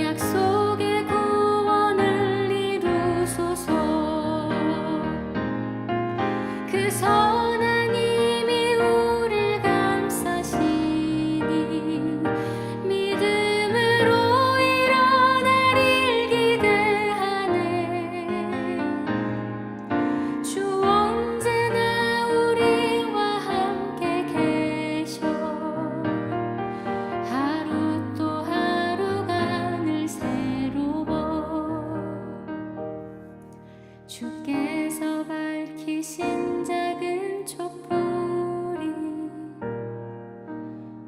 약속의 구원을 이루소서. 그 선한 힘이 우릴 감싸시니 믿음으로 일어나릴 기대하네. 주 언제나 우리와 함께 계셔. 하루 또 하루가 늘 새로워. 주께서 밝히신 작은 촛불이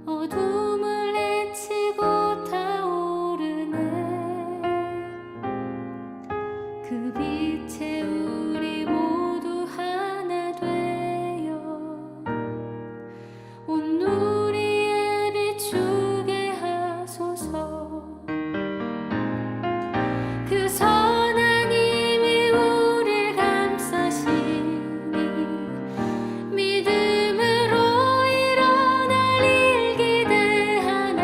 어둠을 헤치고 타오르네. 그 빛에 우리 모두 하나 되어 온 누리에 비추게 하소서. 그 선한 힘이 우릴 감싸시니 믿음으로 일어나릴 기대하네.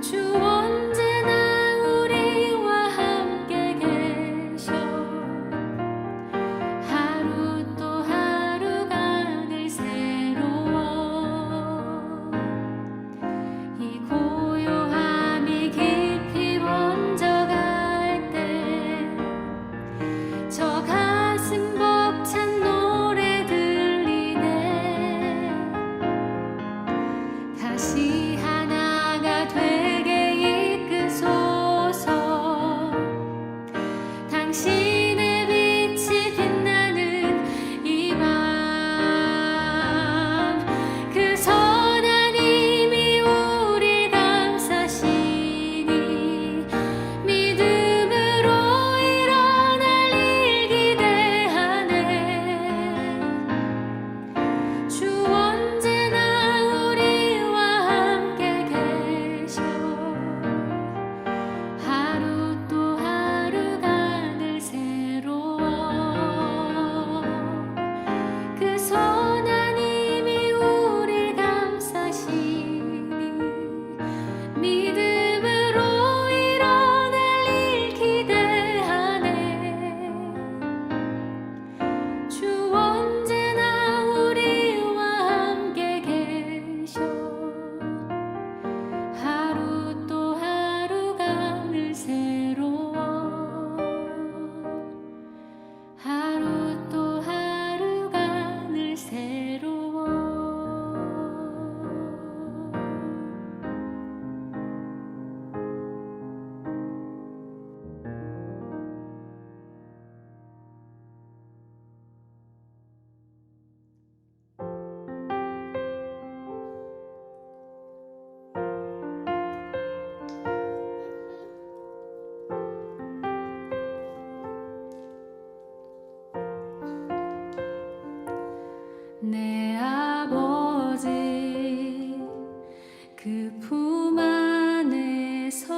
주 언제나 우리와 함께 계셔. 하루 또 하루가 늘 새로워. 이 고요함이 깊이 번져갈 때 저 가슴 벅찬 노래 들리네. 다시 하나가 되게 이끄소서. 당신의 빛이 빛나는 이 밤, 그 선한 힘이 우릴 감싸시니 믿음으로 일어나릴 기대하네. 주 언제나 우리와 함께 계셔. 하루 또 하루가 늘 새로워. 그 선한 힘이 우릴 감싸시니 믿음으로 일어나릴 기대하네. 주 언제나 우리와 함께 계셔. 하루 또 하루가 늘 새로워. 하루 또 하루가 늘 새로워. 내 아버지 그 품 안에서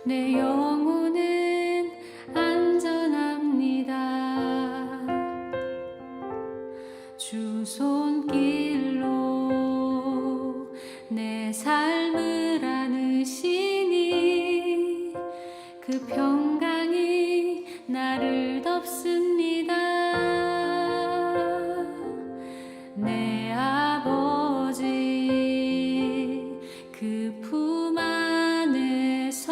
내 영혼은 안전합니다. 주 손길로 내 삶을 안으시니 그 평강이 나를 덮습니다. 내 아버지 그 품 안에서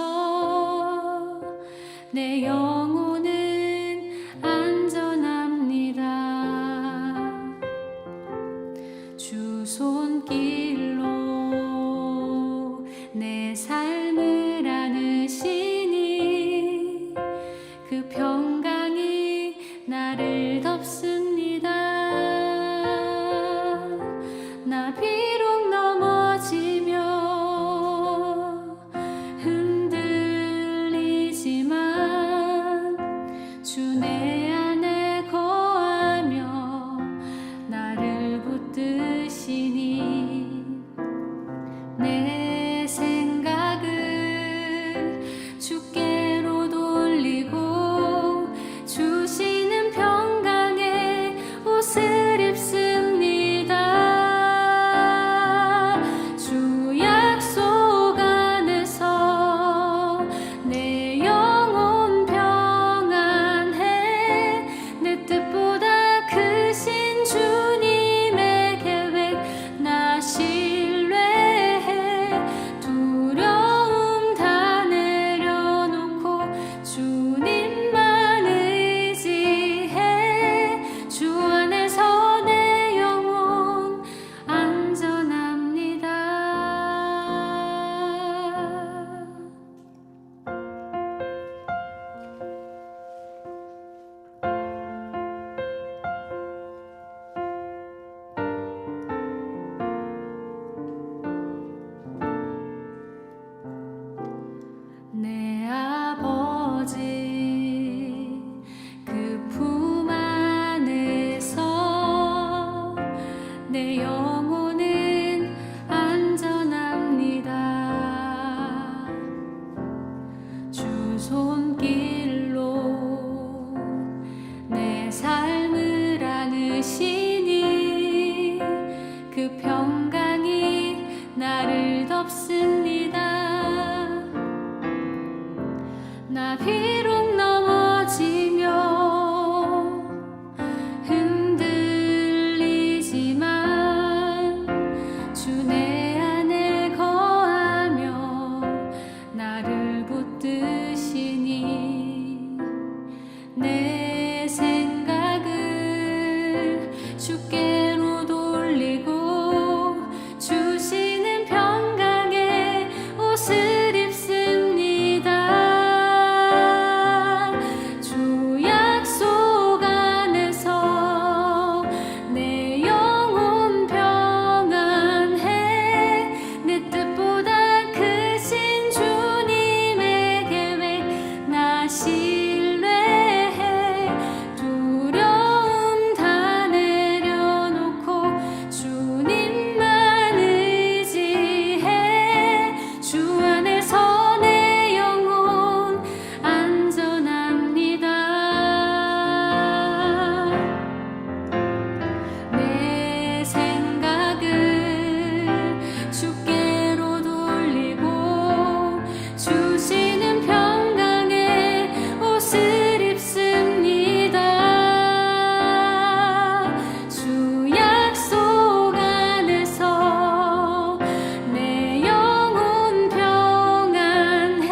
내 영혼은 안전합니다. 주 손길로 내 삶을 안으시니 나를 덮습니다. 나 비록 넘어지며 흔들리지만 주 내 안에 거하며 나를 붙드시니 내 생각을 주께로 돌리고 주시는 평강의 옷을 입습니다. 주 약속 안에서 내 영혼 평안해. 내 뜻보다 크신 주님의 계획 나 신뢰해. 두려움 다 내려놓고 주님만 의지해. 주 안에서 내 영혼 안전합니다. 내 생각을 주께로 돌리고 주시는 평강의 옷을 입습니다. 주 약속 안에서 내 영혼 평안해.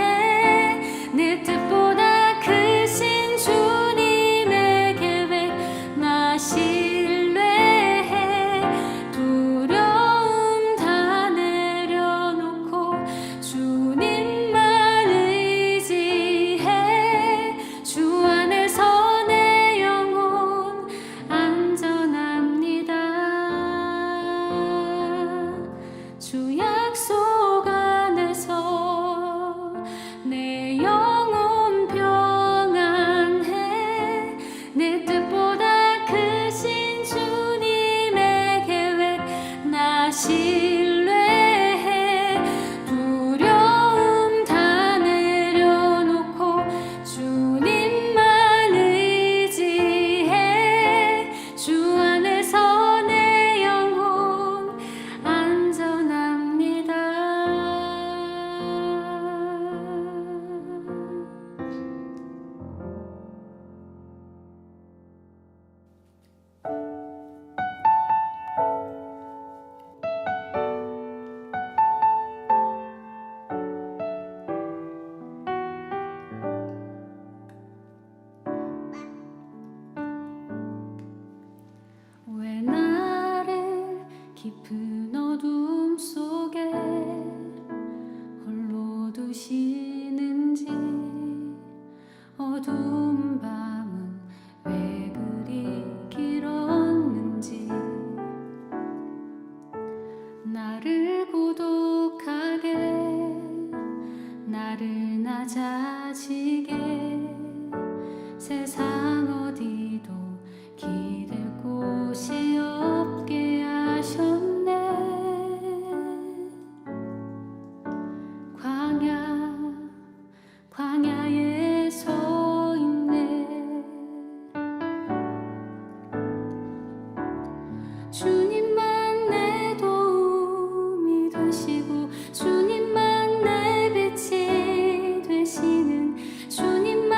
내 뜻보다 크신 주님의 계획 나 신뢰해. 두려움 다 내려놓고 주님만 의지해. 주 안에서 내 영혼 안전합니다. 주 약속 안에서 내 영혼 평안해. 내 뜻보다 크신 주님의 계획 나 신뢰해. 두려움 다 내려놓고 주님만 의지해. 주 안에서 내 영혼 안전합니다. 왜 나를 깊은 어둠 속에 홀로 두시는지. 어두운 밤은 왜 그리 길었는지. 나를 고독하게 나를 낮아지게 세상 어디도 기댈 곳이 없게 하셨네. 광야에 서 있네. 주님만 내 도움이 되시고 주님만 내 빛이 되시는 주님만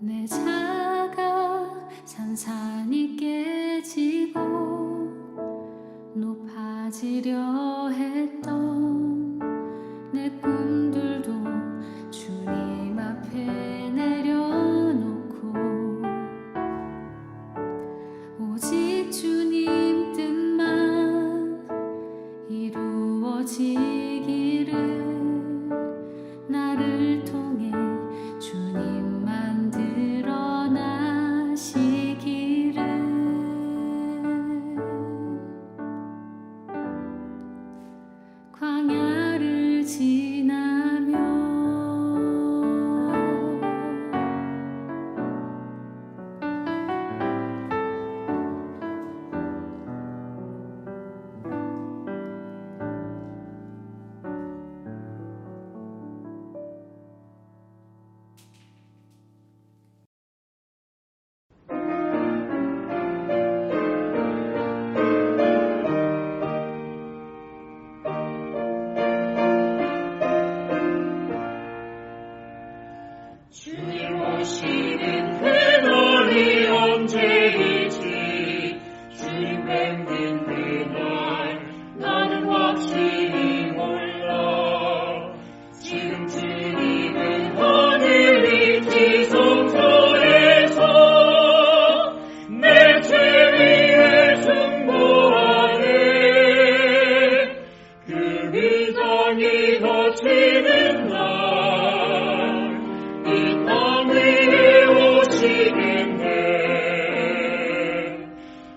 내 자가 산산이 깨지고 높아지려 했던 내 꿈들도 주님 앞에 내려놓고 오직 주님 뜻만 이루어지기를 나를 통해 주님만 드러나시기를 광야를 지나며 주님 오시는 그날이 언제이지 주님 뵙는 그날 나는 확실히 몰라 지금 주님은 하늘이 지성소에서 내 죄 위에 승부하네 그 위장이 거치는 날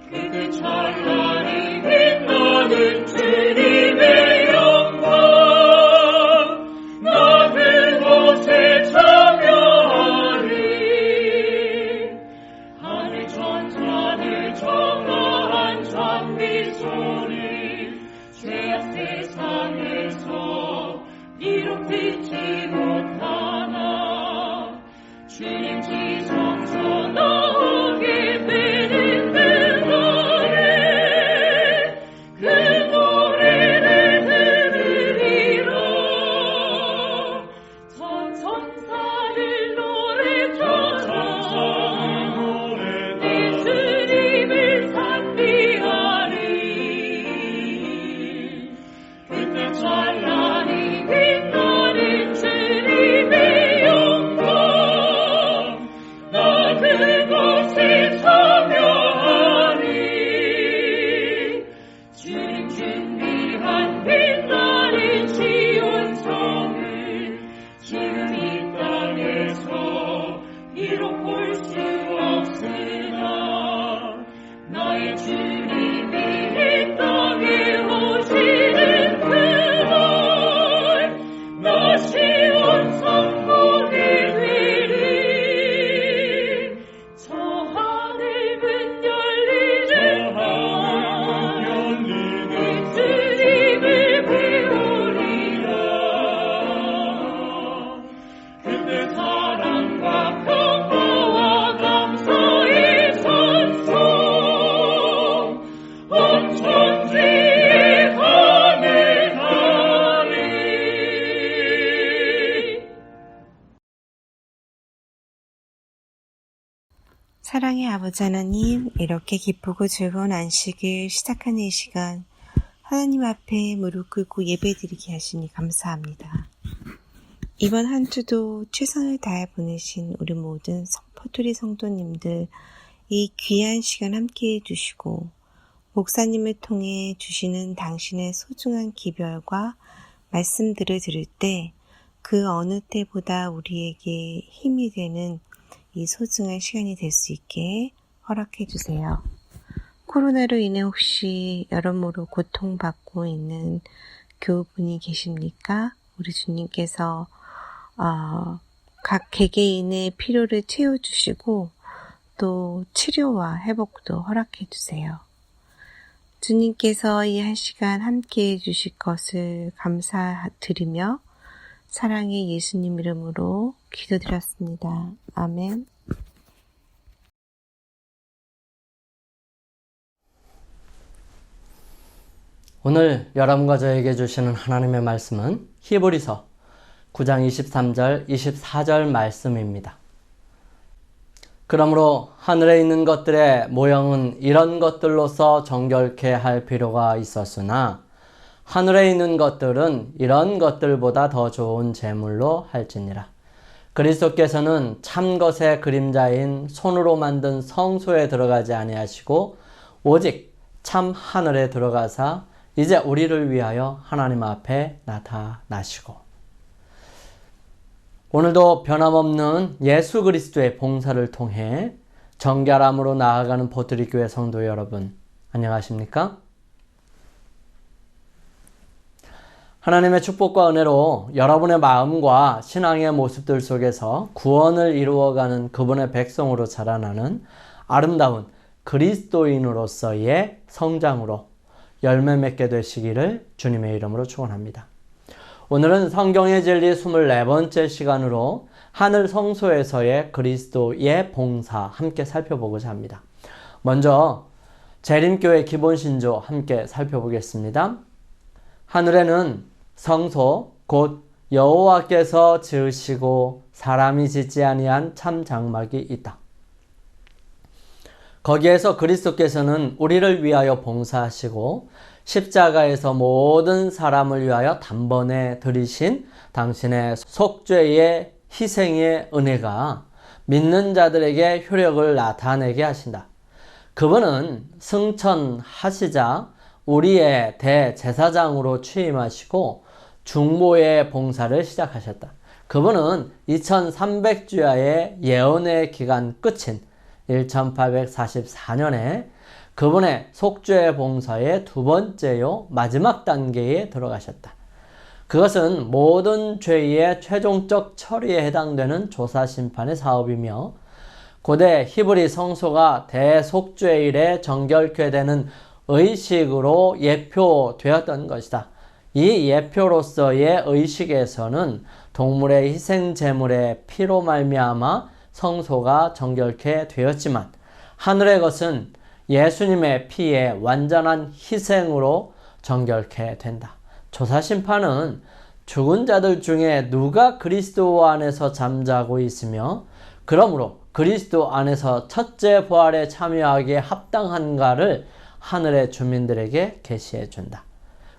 그때 찬란히 빛나는 주님의 영광 나 그곳에 참여하리 하늘 천사들 정화한 찬미 소리 죄악 세상에서 이룩 피치 못하나 주님 지성소 나오게 되는 그날에 그 노래를 들으리라 저 천사들 노래하라 내 주님을 찬미하리 그때 찬란히 빛나는 주님의 영광 나 그곳에 참여하리 주님 준비한 빛나는 시온성을 지금 이 땅에서 비록 볼 수 없으나 나의 주님이 이 땅에 오시는 그날 나 시온성 보게 되리 저 하늘 문 열리는 날 내 주님을 배우리라 그때 사랑과 평화와 감사의 찬송 온 천지에 가능하리 사랑의 아버지 하나님, 이렇게 기쁘고 즐거운 안식일 시작하는 이 시간 하나님 앞에 무릎 꿇고 예배드리게 하시니 감사합니다. 이번 한 주도 최선을 다해 보내신 우리 모든 퍼토리 성도님들 이 귀한 시간 함께해 주시고 목사님을 통해 주시는 당신의 소중한 기별과 말씀들을 들을 때 그 어느 때보다 우리에게 힘이 되는 이 소중한 시간이 될 수 있게 허락해 주세요. 코로나로 인해 혹시 여러모로 고통받고 있는 교우분이 계십니까? 우리 주님께서 각 개개인의 필요를 채워주시고 또 치료와 회복도 허락해 주세요. 주님께서 이 한 시간 함께해 주실 것을 감사드리며 사랑의 예수님 이름으로 기도드렸습니다. 아멘. 오늘 여러분과 저에게 주시는 하나님의 말씀은 히브리서 9장 23절, 24절 말씀입니다. 그러므로 하늘에 있는 것들의 모형은 이런 것들로서 정결케 할 필요가 있었으나 하늘에 있는 것들은 이런 것들보다 더 좋은 제물로 할지니라. 그리스도께서는 참 것의 그림자인 손으로 만든 성소에 들어가지 아니하시고 오직 참 하늘에 들어가사 이제 우리를 위하여 하나님 앞에 나타나시고, 오늘도 변함없는 예수 그리스도의 봉사를 통해 정결함으로 나아가는 보트리교회 성도 여러분, 안녕하십니까? 하나님의 축복과 은혜로 여러분의 마음과 신앙의 모습들 속에서 구원을 이루어가는 그분의 백성으로 자라나는 아름다운 그리스도인으로서의 성장으로 열매 맺게 되시기를 주님의 이름으로 축원합니다. 오늘은 성경의 진리 24번째 시간으로 하늘 성소에서의 그리스도의 봉사 함께 살펴보고자 합니다. 먼저 재림교회 기본신조 함께 살펴보겠습니다. 하늘에는 성소 곧 여호와께서 지으시고 사람이 짓지 아니한 참 장막이 있다. 거기에서 그리스도께서는 우리를 위하여 봉사하시고 십자가에서 모든 사람을 위하여 단번에 드리신 당신의 속죄의 희생의 은혜가 믿는 자들에게 효력을 나타내게 하신다. 그분은 승천하시자 우리의 대제사장으로 취임하시고 중보의 봉사를 시작하셨다. 그분은 2300주야의 예언의 기간 끝인 1844년에 그분의 속죄 봉사의 두 번째요 마지막 단계에 들어가셨다. 그것은 모든 죄의 최종적 처리에 해당되는 조사심판의 사업이며 고대 히브리 성소가 대속죄일에 정결케 되는 의식으로 예표되었던 것이다. 이 예표로서의 의식에서는 동물의 희생 제물의 피로 말미암아 성소가 정결케 되었지만 하늘의 것은 예수님의 피의 완전한 희생으로 정결케 된다. 조사심판은 죽은 자들 중에 누가 그리스도 안에서 잠자고 있으며 그러므로 그리스도 안에서 첫째 부활에 참여하기에 합당한가를 하늘의 주민들에게 계시해 준다.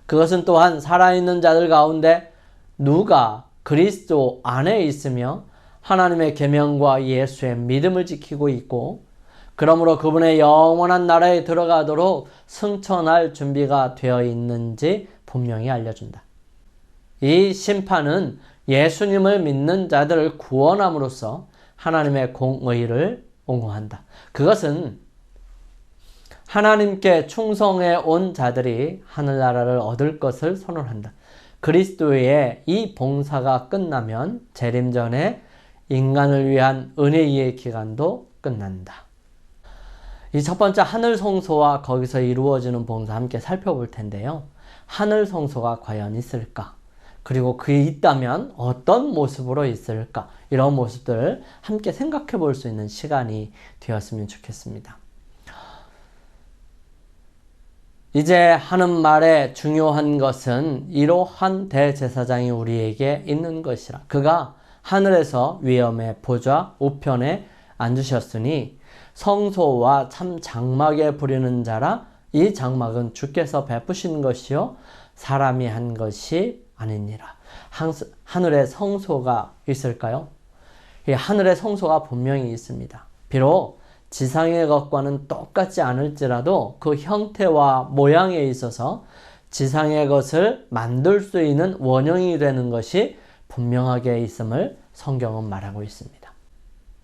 그것은 또한 살아있는 자들 가운데 누가 그리스도 안에 있으며 하나님의 계명과 예수의 믿음을 지키고 있고 그러므로 그분의 영원한 나라에 들어가도록 승천할 준비가 되어 있는지 분명히 알려준다. 이 심판은 예수님을 믿는 자들을 구원함으로써 하나님의 공의를 옹호한다. 그것은 하나님께 충성해 온 자들이 하늘나라를 얻을 것을 선언한다. 그리스도의 이 봉사가 끝나면 재림 전에 인간을 위한 은혜의 기간도 끝난다. 이 첫 번째 하늘 성소와 거기서 이루어지는 봉사 함께 살펴볼 텐데요. 하늘 성소가 과연 있을까? 그리고 그게 있다면 어떤 모습으로 있을까? 이런 모습들을 함께 생각해 볼 수 있는 시간이 되었으면 좋겠습니다. 이제 하는 말의 중요한 것은 이러한 대제사장이 우리에게 있는 것이라. 그가 하늘에서 위엄의 보좌 우편에 앉으셨으니 성소와 참 장막에 부리는 자라. 이 장막은 주께서 베푸신 것이요 사람이 한 것이 아니니라. 하늘에 성소가 있을까요? 이 하늘에 성소가 분명히 있습니다. 비록 지상의 것과는 똑같지 않을지라도 그 형태와 모양에 있어서 지상의 것을 만들 수 있는 원형이 되는 것이 분명하게 있음을 성경은 말하고 있습니다.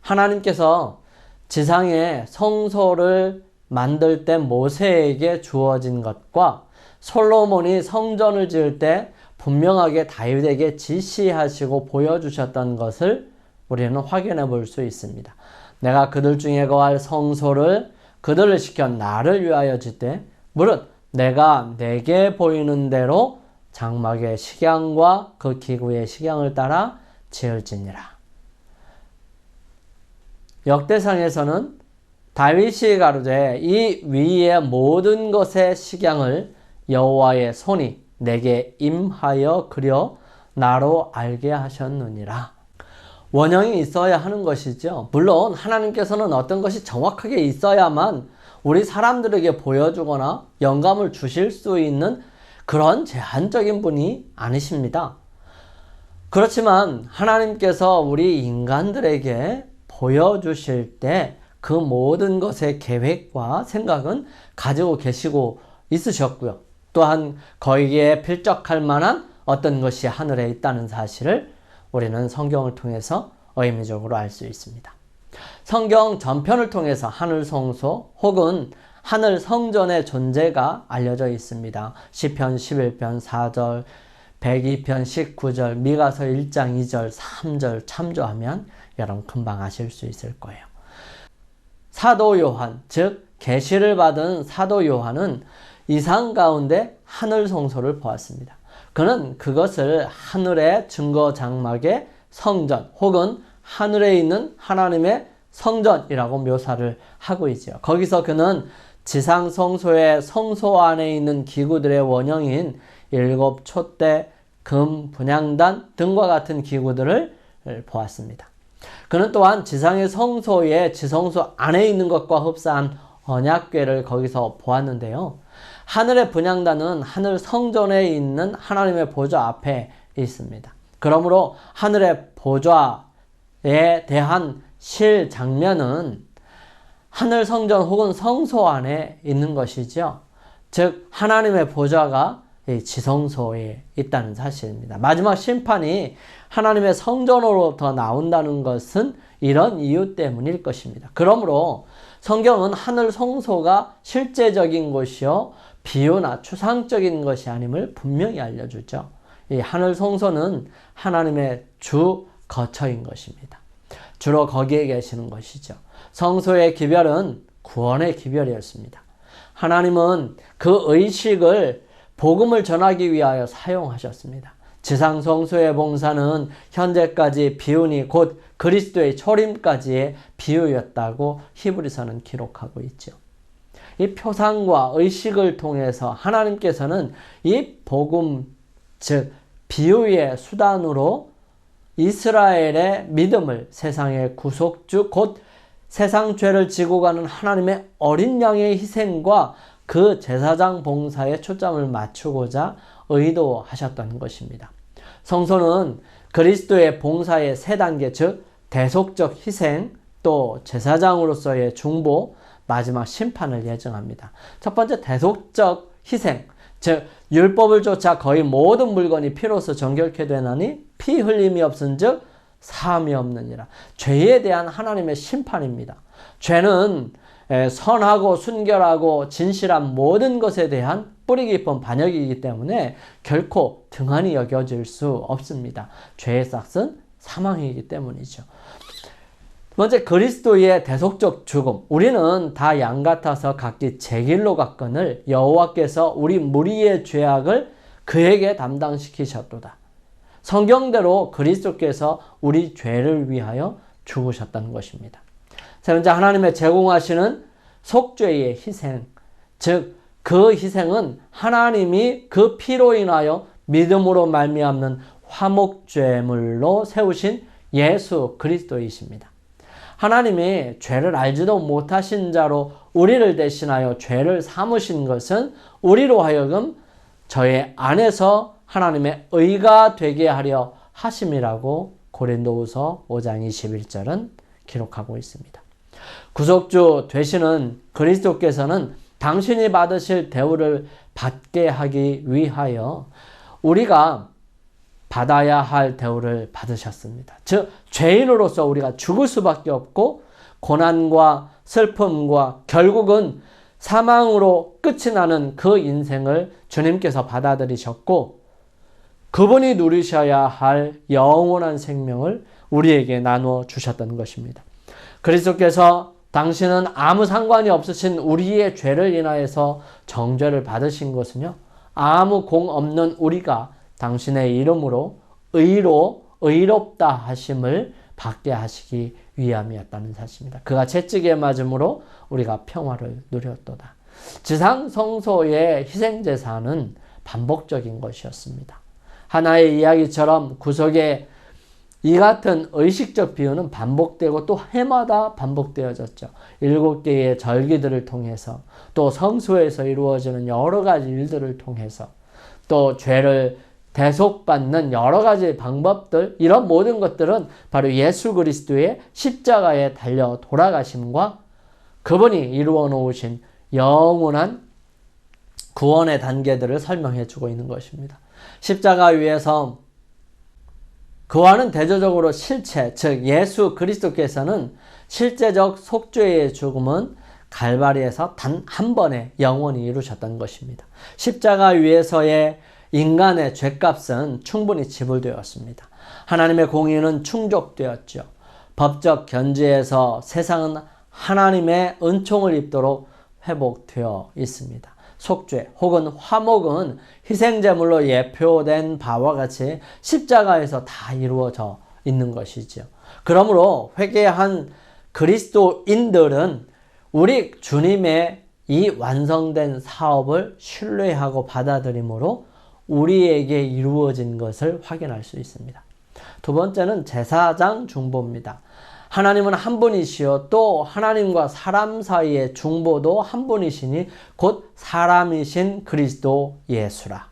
하나님께서 지상의 성소를 만들 때 모세에게 주어진 것과 솔로몬이 성전을 지을 때 분명하게 다윗에게 지시하시고 보여주셨던 것을 우리는 확인해 볼 수 있습니다. 내가 그들 중에 거할 성소를 그들을 시켜 나를 위하여 짓되 무릇 내가 내게 보이는 대로 장막의 식양과 그 기구의 식양을 따라 지을지니라. 역대상에서는 다윗이 가로되 이 위의 모든 것의 식양을 여호와의 손이 내게 임하여 그려 나로 알게 하셨느니라. 원형이 있어야 하는 것이죠. 물론 하나님께서는 어떤 것이 정확하게 있어야만 우리 사람들에게 보여주거나 영감을 주실 수 있는 그런 제한적인 분이 아니십니다. 그렇지만 하나님께서 우리 인간들에게 보여주실 때 그 모든 것의 계획과 생각은 가지고 계시고 있으셨고요. 또한 거기에 필적할 만한 어떤 것이 하늘에 있다는 사실을 우리는 성경을 통해서 의미적으로 알 수 있습니다. 성경 전편을 통해서 하늘 성소 혹은 하늘 성전의 존재가 알려져 있습니다. 시편 11편 4절, 102편 19절, 미가서 1장 2절, 3절 참조하면 여러분 금방 아실 수 있을 거예요. 사도 요한, 즉 계시를 받은 사도 요한은 이상 가운데 하늘 성소를 보았습니다. 그는 그것을 하늘의 증거 장막의 성전 혹은 하늘에 있는 하나님의 성전이라고 묘사를 하고 있죠. 거기서 그는 지상 성소의 성소 안에 있는 기구들의 원형인 7 촛대, 금, 분향단 등과 같은 기구들을 보았습니다. 그는 또한 지상의 성소의 지성소 안에 있는 것과 흡사한 언약궤를 거기서 보았는데요. 하늘의 분향단은 하늘 성전에 있는 하나님의 보좌 앞에 있습니다. 그러므로 하늘의 보좌에 대한 실 장면은 하늘 성전 혹은 성소 안에 있는 것이죠. 즉 하나님의 보좌가 지성소에 있다는 사실입니다. 마지막 심판이 하나님의 성전으로부터 나온다는 것은 이런 이유 때문일 것입니다. 그러므로 성경은 하늘 성소가 실제적인 곳이요 비유나 추상적인 것이 아님을 분명히 알려주죠. 이 하늘 성소는 하나님의 주 거처인 것입니다. 주로 거기에 계시는 것이죠. 성소의 기별은 구원의 기별이었습니다. 하나님은 그 의식을 복음을 전하기 위하여 사용하셨습니다. 지상 성소의 봉사는 현재까지 비유니 곧 그리스도의 초림까지의 비유였다고 히브리서는 기록하고 있죠. 이 표상과 의식을 통해서 하나님께서는 이 복음, 즉 비유의 수단으로 이스라엘의 믿음을 세상의 구속주 곧 세상 죄를 지고 가는 하나님의 어린 양의 희생과 그 제사장 봉사에 초점을 맞추고자 의도하셨던 것입니다. 성소는 그리스도의 봉사의 세 단계, 즉 대속적 희생, 또 제사장으로서의 중보, 마지막 심판을 예정합니다. 첫 번째 대속적 희생, 즉 율법을 쫓아 거의 모든 물건이 피로써 정결케 되나니 피 흘림이 없은즉 사함이 없느니라. 죄에 대한 하나님의 심판입니다. 죄는 선하고 순결하고 진실한 모든 것에 대한 뿌리 깊은 반역이기 때문에 결코 등한히 여겨질 수 없습니다. 죄의 싹은 사망이기 때문이죠. 먼저 그리스도의 대속적 죽음. 우리는 다 양 같아서 각기 제 길로 갔거늘 여호와께서 우리 무리의 죄악을 그에게 담당시키셨도다. 성경대로 그리스도께서 우리 죄를 위하여 죽으셨다는 것입니다. 세 번째, 하나님의 제공하시는 속죄의 희생, 즉 그 희생은 하나님이 그 피로 인하여 믿음으로 말미암는 화목제물로 세우신 예수 그리스도이십니다. 하나님이 죄를 알지도 못하신 자로 우리를 대신하여 죄를 삼으신 것은 우리로 하여금 저의 안에서 하나님의 의가 되게 하려 하심이라고 고린도후서 5장 21절은 기록하고 있습니다. 구속주 되시는 그리스도께서는 당신이 받으실 대우를 받게 하기 위하여 우리가 받아야 할 대우를 받으셨습니다. 즉 죄인으로서 우리가 죽을 수밖에 없고 고난과 슬픔과 결국은 사망으로 끝이 나는 그 인생을 주님께서 받아들이셨고 그분이 누리셔야 할 영원한 생명을 우리에게 나누어 주셨던 것입니다. 그리스도께서 당신은 아무 상관이 없으신 우리의 죄를 인하여서 정죄를 받으신 것은요, 아무 공 없는 우리가 당신의 이름으로 의롭다 하심을 받게 하시기 위함이었다는 사실입니다. 그가 채찍에 맞음으로 우리가 평화를 누렸도다. 지상 성소의 희생제사는 반복적인 것이었습니다. 하나의 이야기처럼 구속의 이 같은 의식적 비유는 반복되고 또 해마다 반복되어졌죠. 7개의 절기들을 통해서, 또 성소에서 이루어지는 여러 가지 일들을 통해서, 또 죄를 대속받는 여러 가지 방법들, 이런 모든 것들은 바로 예수 그리스도의 십자가에 달려 돌아가심과 그분이 이루어 놓으신 영원한 구원의 단계들을 설명해 주고 있는 것입니다. 십자가 위에서 그와는 대조적으로 실체, 즉 예수 그리스도께서는 실제적 속죄의 죽음은 갈바리에서 단 한 번에 영원히 이루셨던 것입니다. 십자가 위에서의 인간의 죄값은 충분히 지불되었습니다. 하나님의 공의는 충족되었죠. 법적 견지에서 세상은 하나님의 은총을 입도록 회복되어 있습니다. 속죄 혹은 화목은 희생제물로 예표된 바와 같이 십자가에서 다 이루어져 있는 것이죠. 그러므로 회개한 그리스도인들은 우리 주님의 이 완성된 사업을 신뢰하고 받아들임으로 우리에게 이루어진 것을 확인할 수 있습니다. 두 번째는 제사장 중보입니다. 하나님은 한 분이시요 또 하나님과 사람 사이의 중보도 한 분이시니 곧 사람이신 그리스도 예수라.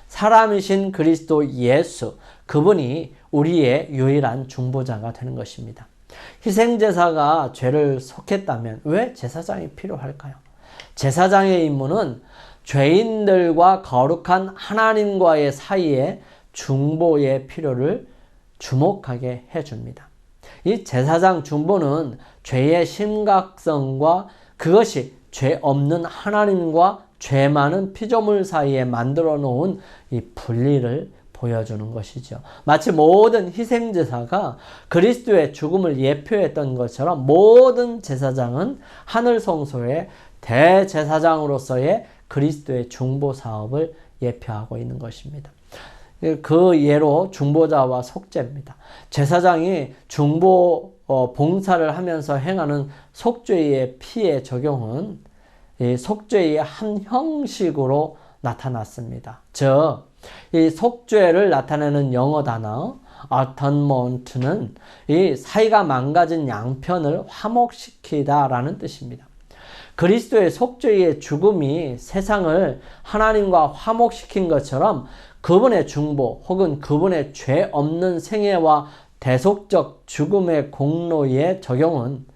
사람이신 그리스도 예수, 그분이 우리의 유일한 중보자가 되는 것입니다. 희생제사가 죄를 속했다면 왜 제사장이 필요할까요? 제사장의 임무는 죄인들과 거룩한 하나님과의 사이에 중보의 필요를 주목하게 해줍니다. 이 제사장 중보는 죄의 심각성과 그것이 죄 없는 하나님과 죄 많은 피조물 사이에 만들어 놓은 이 분리를 보여주는 것이죠. 마치 모든 희생제사가 그리스도의 죽음을 예표했던 것처럼 모든 제사장은 하늘 성소의 대제사장으로서의 그리스도의 중보 사업을 예표하고 있는 것입니다. 그 예로 중보자와 속죄입니다. 제사장이 중보 봉사를 하면서 행하는 속죄의 피의 적용은 이 속죄의 한 형식으로 나타났습니다. 즉, 이 속죄를 나타내는 영어 단어 atonement는 이 사이가 망가진 양편을 화목시키다라는 뜻입니다. 그리스도의 속죄의 죽음이 세상을 하나님과 화목시킨 것처럼 그분의 중보 혹은 그분의 죄 없는 생애와 대속적 죽음의 공로의 적용은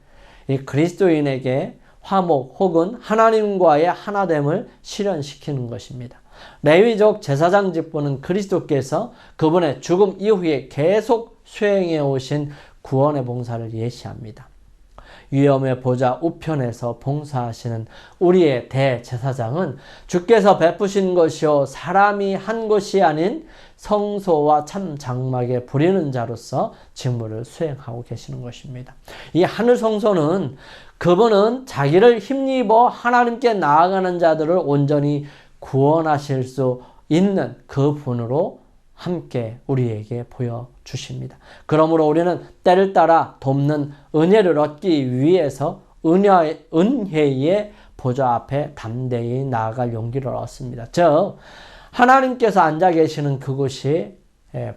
이 그리스도인에게 화목 혹은 하나님과의 하나됨을 실현시키는 것입니다. 레위족 제사장 직분은 그리스도께서 그분의 죽음 이후에 계속 수행해 오신 구원의 봉사를 예시합니다. 위엄의 보좌 우편에서 봉사하시는 우리의 대제사장은 주께서 베푸신 것이요 사람이 한 것이 아닌 성소와 참 장막에 부리는 자로서 직무를 수행하고 계시는 것입니다. 이 하늘 성소는 그분은 자기를 힘입어 하나님께 나아가는 자들을 온전히 구원하실 수 있는 그 분으로 함께 우리에게 보여주십니다. 그러므로 우리는 때를 따라 돕는 은혜를 얻기 위해서 은혜의 보좌 앞에 담대히 나아갈 용기를 얻습니다. 즉, 하나님께서 앉아 계시는 그곳이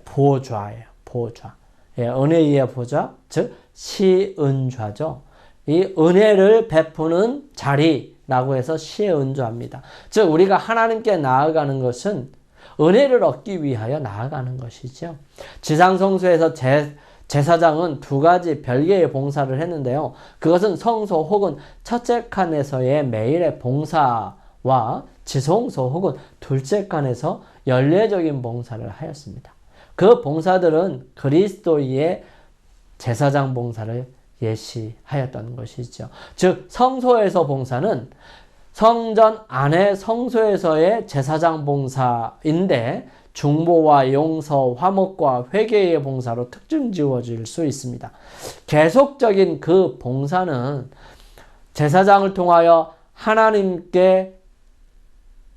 보좌예요. 보좌. 은혜의 보좌, 즉 시은좌죠. 이 은혜를 베푸는 자리라고 해서 시은좌입니다. 즉, 우리가 하나님께 나아가는 것은 은혜를 얻기 위하여 나아가는 것이죠. 지상성소에서 제사장은 두 가지 별개의 봉사를 했는데요. 그것은 성소 혹은 첫째 칸에서의 매일의 봉사와 지성소 혹은 둘째 칸에서 연례적인 봉사를 하였습니다. 그 봉사들은 그리스도의 제사장 봉사를 예시하였던 것이죠. 즉 성소에서 봉사는 성전 안의 성소에서의 제사장 봉사인데 중보와 용서, 화목과 회개의 봉사로 특징 지어질 수 있습니다. 계속적인 그 봉사는 제사장을 통하여 하나님께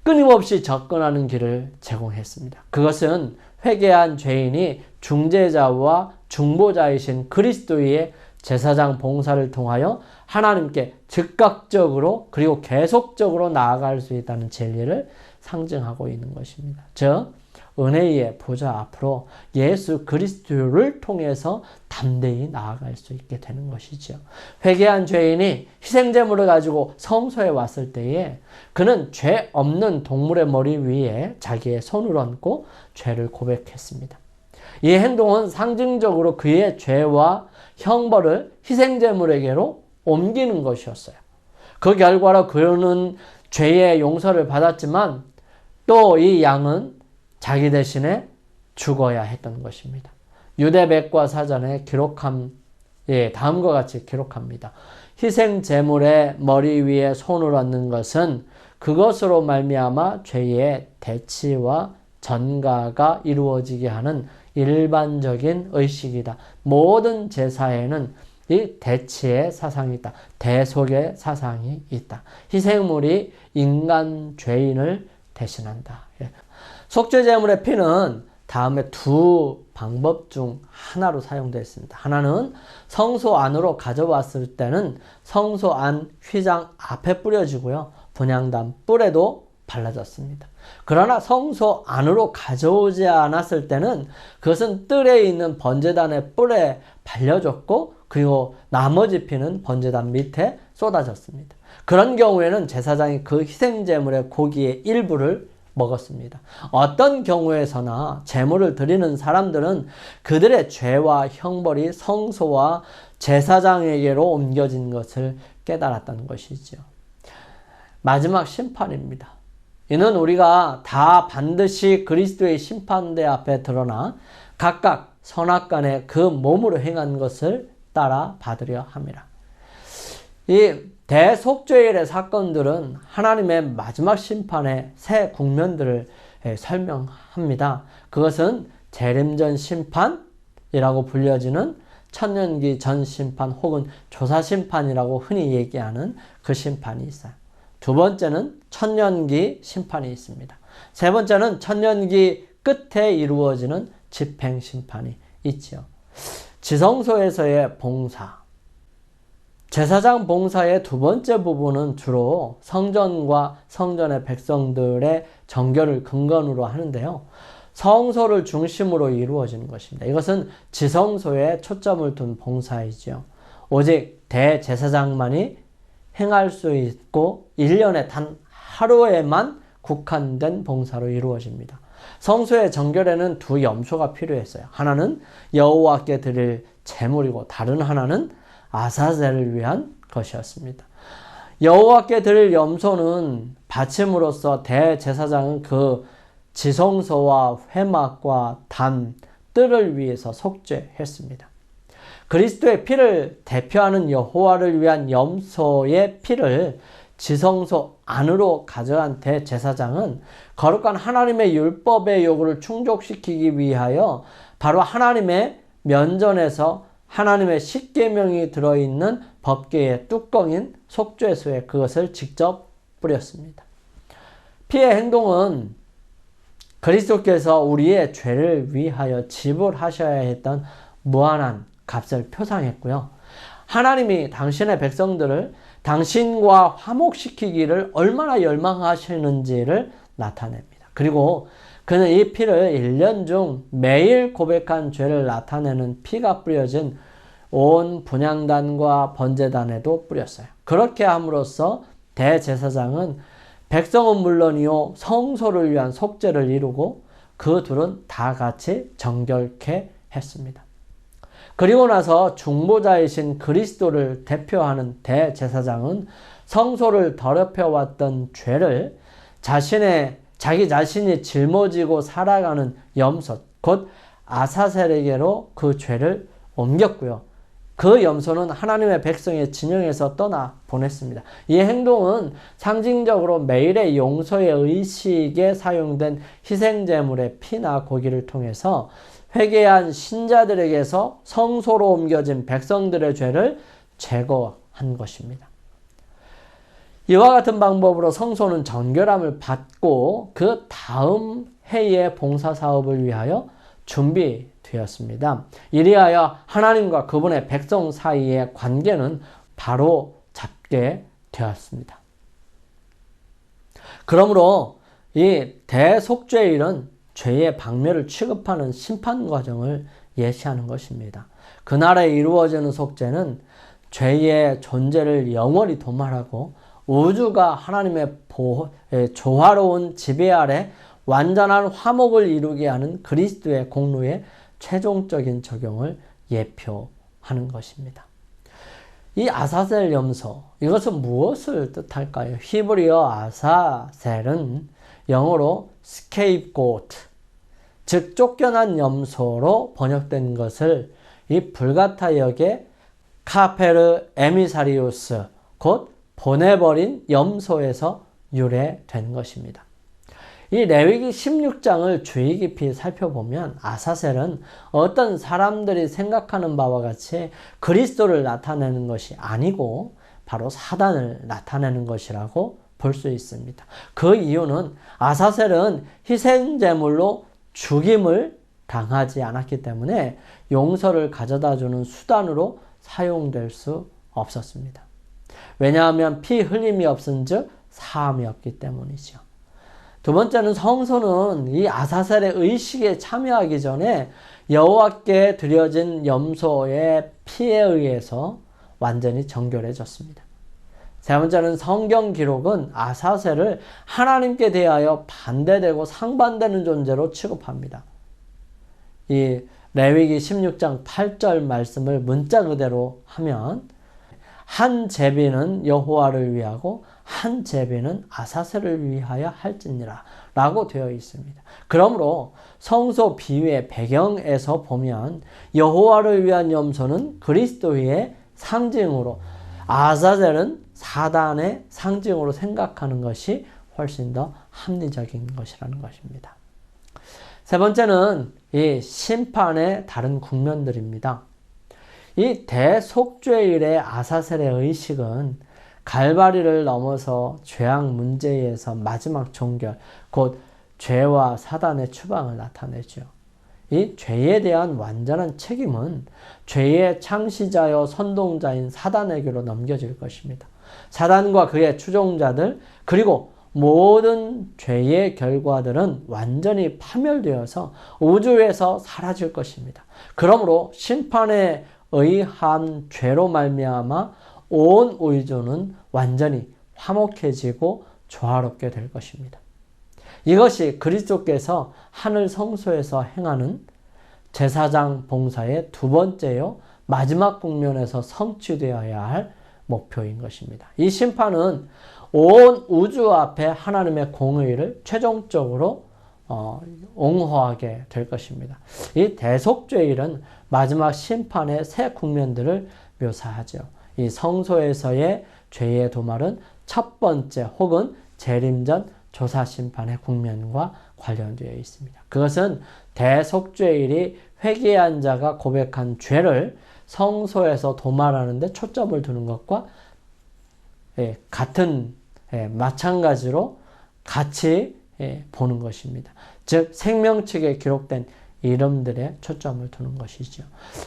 끊임없이 접근하는 길을 제공했습니다. 그것은 회개한 죄인이 중재자와 중보자이신 그리스도의 제사장 봉사를 통하여 하나님께 즉각적으로 그리고 계속적으로 나아갈 수 있다는 진리를 상징하고 있는 것입니다. 즉, 은혜의 보좌 앞으로 예수 그리스도를 통해서 담대히 나아갈 수 있게 되는 것이죠. 회개한 죄인이 희생제물을 가지고 성소에 왔을 때에 그는 죄 없는 동물의 머리 위에 자기의 손을 얹고 죄를 고백했습니다. 이 행동은 상징적으로 그의 죄와 형벌을 희생제물에게로 옮기는 것이었어요. 그 결과로 그는 죄의 용서를 받았지만 또 이 양은 자기 대신에 죽어야 했던 것입니다. 유대백과 사전에 다음과 같이 기록합니다. 희생 제물의 머리 위에 손을 얹는 것은 그것으로 말미암아 죄의 대치와 전가가 이루어지게 하는 일반적인 의식이다. 모든 제사에는 이 대치의 사상이 있다. 대속의 사상이 있다. 희생물이 인간 죄인을 대신한다. 속죄 제물의 피는 다음에 두 방법 중 하나로 사용되어 있습니다. 하나는 성소 안으로 가져왔을 때는 성소 안 휘장 앞에 뿌려지고요. 분향단 뿔에도 발라졌습니다. 그러나 성소 안으로 가져오지 않았을 때는 그것은 뜰에 있는 번제단의 뿔에 발려졌고 그리고 나머지 피는 번제단 밑에 쏟아졌습니다. 그런 경우에는 제사장이 그 희생제물의 고기의 일부를 먹었습니다. 어떤 경우에서나 제물을 드리는 사람들은 그들의 죄와 형벌이 성소와 제사장에게로 옮겨진 것을 깨달았다는 것이죠. 마지막 심판입니다. 이는 우리가 다 반드시 그리스도의 심판대 앞에 드러나 각각 선악간에 그 몸으로 행한 것을 따라 받으려 함이라. 이 대속죄일의 사건들은 하나님의 마지막 심판의 새 국면들을 설명합니다. 그것은 재림전 심판이라고 불려지는 천년기 전 심판 혹은 조사 심판이라고 흔히 얘기하는 그 심판이 있어요. 두 번째는 천년기 심판이 있습니다. 세 번째는 천년기 끝에 이루어지는 집행 심판이 있지요. 지성소에서의 봉사, 제사장 봉사의 두 번째 부분은 주로 성전과 성전의 백성들의 정결을 근간으로 하는데요. 성소를 중심으로 이루어지는 것입니다. 이것은 지성소에 초점을 둔 봉사이죠. 오직 대제사장만이 행할 수 있고 1년에 단 하루에만 국한된 봉사로 이루어집니다. 성소의 정결에는 두 염소가 필요했어요. 하나는 여호와께 드릴 제물이고 다른 하나는 아사셀을 위한 것이었습니다. 여호와께 드릴 염소는 바침으로써 대제사장은 그 지성소와 회막과 단, 뜰을 위해서 속죄했습니다. 그리스도의 피를 대표하는 여호와를 위한 염소의 피를 지성소 안으로 가져간 대제사장은 거룩한 하나님의 율법의 요구를 충족시키기 위하여 바로 하나님의 면전에서 하나님의 십계명이 들어있는 법궤의 뚜껑인 속죄소에 그것을 직접 뿌렸습니다. 피의 행동은 그리스도께서 우리의 죄를 위하여 지불하셔야 했던 무한한 값을 표상했고요. 하나님이 당신의 백성들을 당신과 화목시키기를 얼마나 열망하시는지를 나타냅니다. 그리고 그는 이 피를 1년 중 매일 고백한 죄를 나타내는 피가 뿌려진 온 분향단과 번제단에도 뿌렸어요. 그렇게 함으로써 대제사장은 백성은 물론이요 성소를 위한 속죄를 이루고 그 둘은 다 같이 정결케 했습니다. 그리고 나서 중보자이신 그리스도를 대표하는 대제사장은 성소를 더럽혀왔던 죄를 자기 자신이 짊어지고 살아가는 염소, 곧 아사셀에게로 그 죄를 옮겼고요. 그 염소는 하나님의 백성의 진영에서 떠나 보냈습니다. 이 행동은 상징적으로 매일의 용서의 의식에 사용된 희생제물의 피나 고기를 통해서 회개한 신자들에게서 성소로 옮겨진 백성들의 죄를 제거한 것입니다. 이와 같은 방법으로 성소는 정결함을 받고 그 다음 해의 봉사사업을 위하여 준비되었습니다. 이리하여 하나님과 그분의 백성 사이의 관계는 바로 잡게 되었습니다. 그러므로 이 대속죄일은 죄의 박멸을 취급하는 심판 과정을 예시하는 것입니다. 그날에 이루어지는 속죄는 죄의 존재를 영원히 도말하고 우주가 하나님의 조화로운 지배 아래 완전한 화목을 이루게 하는 그리스도의 공로의 최종적인 적용을 예표하는 것입니다. 이 아사셀 염소, 이것은 무엇을 뜻할까요? 히브리어 아사셀은 영어로 scapegoat, 즉 쫓겨난 염소로 번역된 것을 이 불가타 역의 카페르 에미사리우스, 곧 보내버린 염소에서 유래된 것입니다. 이 레위기 16장을 주의 깊이 살펴보면 아사셀은 어떤 사람들이 생각하는 바와 같이 그리스도를 나타내는 것이 아니고 바로 사단을 나타내는 것이라고 볼 수 있습니다. 그 이유는 아사셀은 희생제물로 죽임을 당하지 않았기 때문에 용서를 가져다주는 수단으로 사용될 수 없었습니다. 왜냐하면 피 흘림이 없은즉 사함이 없기 때문이죠. 두 번째는 성소는 이 아사셀의 의식에 참여하기 전에 여호와께 드려진 염소의 피에 의해서 완전히 정결해졌습니다. 세 번째는 성경 기록은 아사셀을 하나님께 대하여 반대되고 상반되는 존재로 취급합니다. 이 레위기 16장 8절 말씀을 문자 그대로 하면 한 제비는 여호와를 위하고 한 제비는 아사셀을 위하여 할지니라 라고 되어 있습니다. 그러므로 성소 비유의 배경에서 보면 여호와를 위한 염소는 그리스도의 상징으로, 아사셀은 사단의 상징으로 생각하는 것이 훨씬 더 합리적인 것이라는 것입니다. 세 번째는 이 심판의 다른 국면들입니다. 이 대속죄일의 아사셀의 의식은 갈바리를 넘어서 죄악 문제에서 마지막 종결, 곧 죄와 사단의 추방을 나타내죠. 이 죄에 대한 완전한 책임은 죄의 창시자여 선동자인 사단에게로 넘겨질 것입니다. 사단과 그의 추종자들, 그리고 모든 죄의 결과들은 완전히 파멸되어서 우주에서 사라질 것입니다. 그러므로 심판에 의한 죄로 말미암아 온 우주는 완전히 화목해지고 조화롭게 될 것입니다. 이것이 그리스도께서 하늘 성소에서 행하는 제사장 봉사의 두 번째요 마지막 국면에서 성취되어야 할 목표인 것입니다. 이 심판은 온 우주 앞에 하나님의 공의를 최종적으로 옹호하게 될 것입니다. 이 대속죄일은 마지막 심판의 세 국면들을 묘사하죠. 이 성소에서의 죄의 도말은 첫 번째 혹은 재림전 조사심판의 국면과 관련되어 있습니다. 그것은 대속죄일이 회개한 자가 고백한 죄를 성소에서 도말하는 데 초점을 두는 것과 같은 마찬가지로 같이 보는 것입니다. 즉 생명책에 기록된 이름들에 초점을 두는 것이죠.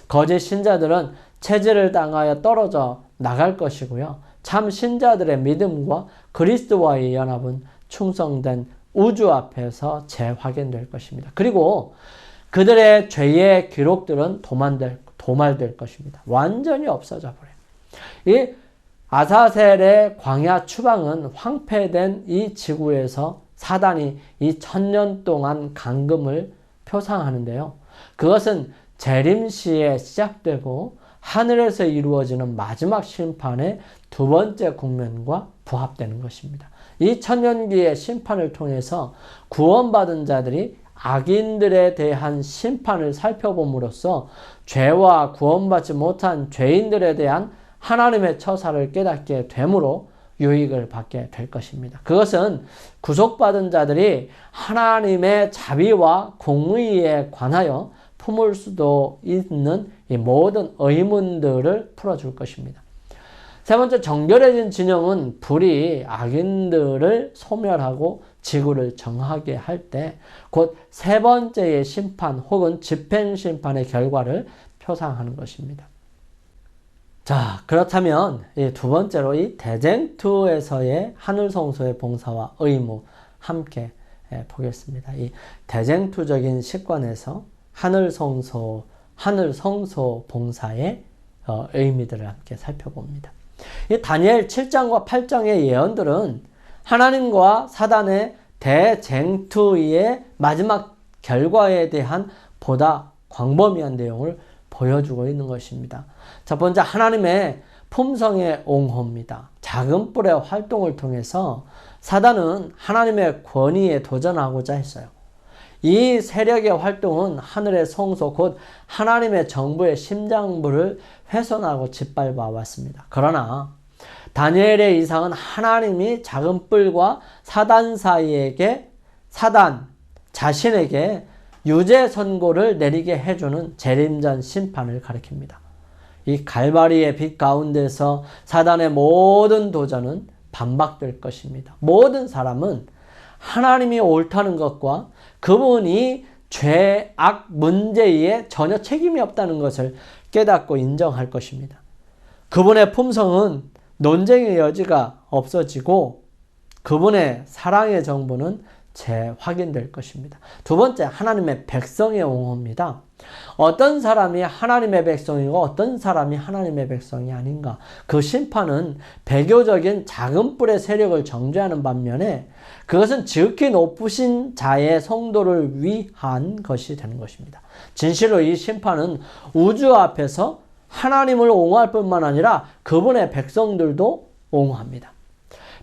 거짓 신자들은 체질을 당하여 떨어져 나갈 것이고요. 참 신자들의 믿음과 그리스도와의 연합은 충성된 우주 앞에서 재확인될 것입니다. 그리고 그들의 죄의 기록들은 도말될 것입니다. 완전히 없어져 버려요. 이 아사셀의 광야 추방은 황폐된 이 지구에서 사단이 이 1000년 동안 강금을 표상하는데요. 그것은 재림시에 시작되고 하늘에서 이루어지는 마지막 심판의 두 번째 국면과 부합되는 것입니다. 이 천년기의 심판을 통해서 구원받은 자들이 악인들에 대한 심판을 살펴봄으로써 죄와 구원받지 못한 죄인들에 대한 하나님의 처사를 깨닫게 되므로 유익을 받게 될 것입니다. 그것은 구속받은 자들이 하나님의 자비와 공의에 관하여 품을 수도 있는 이 모든 의문들을 풀어줄 것입니다. 세 번째, 정결해진 진영은 불이 악인들을 소멸하고 지구를 정하게 할 때 곧 세 번째의 심판 혹은 집행심판의 결과를 표상하는 것입니다. 자, 그렇다면 이 두 번째로 이 대쟁투에서의 하늘성소의 봉사와 의무 함께 보겠습니다. 이 대쟁투적인 식관에서 하늘 성소 봉사의 의미들을 함께 살펴봅니다. 이 다니엘 7장과 8장의 예언들은 하나님과 사단의 대쟁투의 마지막 결과에 대한 보다 광범위한 내용을 보여주고 있는 것입니다. 첫 번째, 하나님의 품성의 옹호입니다. 작은 뿔의 활동을 통해서 사단은 하나님의 권위에 도전하고자 했어요. 이 세력의 활동은 하늘의 성소 곧 하나님의 정부의 심장부를 훼손하고 짓밟아 왔습니다. 그러나 다니엘의 이상은 하나님이 작은 뿔과 사단 자신에게 유죄 선고를 내리게 해주는 재림전 심판을 가리킵니다. 이 갈바리의 빛 가운데서 사단의 모든 도전은 반박될 것입니다. 모든 사람은 하나님이 옳다는 것과 그분이 죄, 악, 문제에 전혀 책임이 없다는 것을 깨닫고 인정할 것입니다. 그분의 품성은 논쟁의 여지가 없어지고 그분의 사랑의 정부는 재확인될 것입니다. 두 번째, 하나님의 백성의 옹호입니다. 어떤 사람이 하나님의 백성이고 어떤 사람이 하나님의 백성이 아닌가. 그 심판은 배교적인 작은 뿔의 세력을 정죄하는 반면에 그것은 지극히 높으신 자의 성도를 위한 것이 되는 것입니다. 진실로 이 심판은 우주 앞에서 하나님을 옹호할 뿐만 아니라 그분의 백성들도 옹호합니다.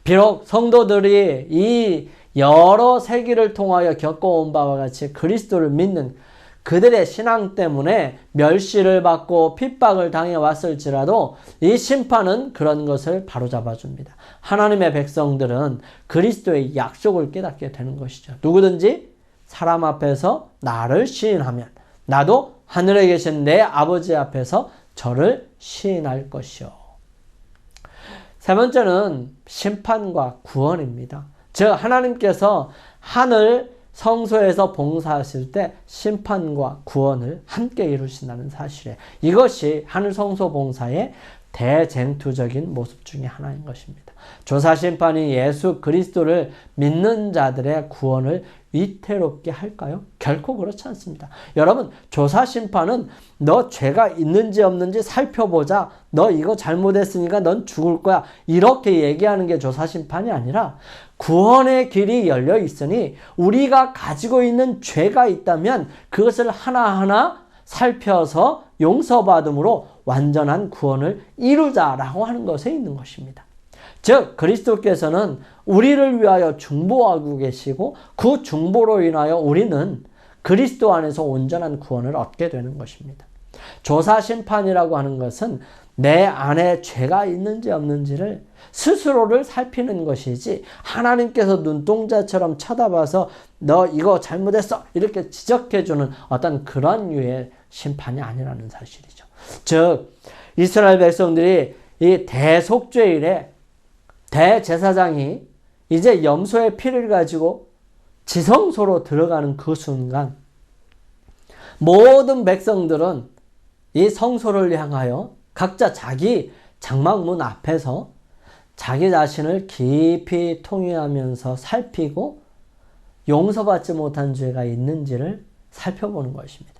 비록 성도들이 이 여러 세기를 통하여 겪어온 바와 같이 그리스도를 믿는 그들의 신앙 때문에 멸시를 받고 핍박을 당해왔을지라도 이 심판은 그런 것을 바로잡아 줍니다. 하나님의 백성들은 그리스도의 약속을 깨닫게 되는 것이죠. 누구든지 사람 앞에서 나를 시인하면 나도 하늘에 계신 내 아버지 앞에서 저를 시인할 것이요. 세 번째는 심판과 구원입니다. 즉 하나님께서 하늘 성소에서 봉사하실 때 심판과 구원을 함께 이루신다는 사실에 이것이 하늘 성소 봉사의 대쟁투적인 모습 중에 하나인 것입니다. 조사심판이 예수 그리스도를 믿는 자들의 구원을 위태롭게 할까요? 결코 그렇지 않습니다. 여러분, 조사심판은 너 죄가 있는지 없는지 살펴보자. 너 이거 잘못했으니까 넌 죽을 거야. 이렇게 얘기하는 게 조사심판이 아니라 구원의 길이 열려 있으니 우리가 가지고 있는 죄가 있다면 그것을 하나하나 살펴서 용서받음으로 완전한 구원을 이루자라고 하는 것에 있는 것입니다. 즉 그리스도께서는 우리를 위하여 중보하고 계시고 그 중보로 인하여 우리는 그리스도 안에서 온전한 구원을 얻게 되는 것입니다. 조사심판이라고 하는 것은 내 안에 죄가 있는지 없는지를 스스로를 살피는 것이지 하나님께서 눈동자처럼 쳐다봐서 너 이거 잘못했어 이렇게 지적해주는 어떤 그런 류의 심판이 아니라는 사실이죠. 즉 이스라엘 백성들이 이 대속죄일에 대제사장이 이제 염소의 피를 가지고 지성소로 들어가는 그 순간 모든 백성들은 이 성소를 향하여 각자 자기 장막문 앞에서 자기 자신을 깊이 통회하면서 살피고 용서받지 못한 죄가 있는지를 살펴보는 것입니다.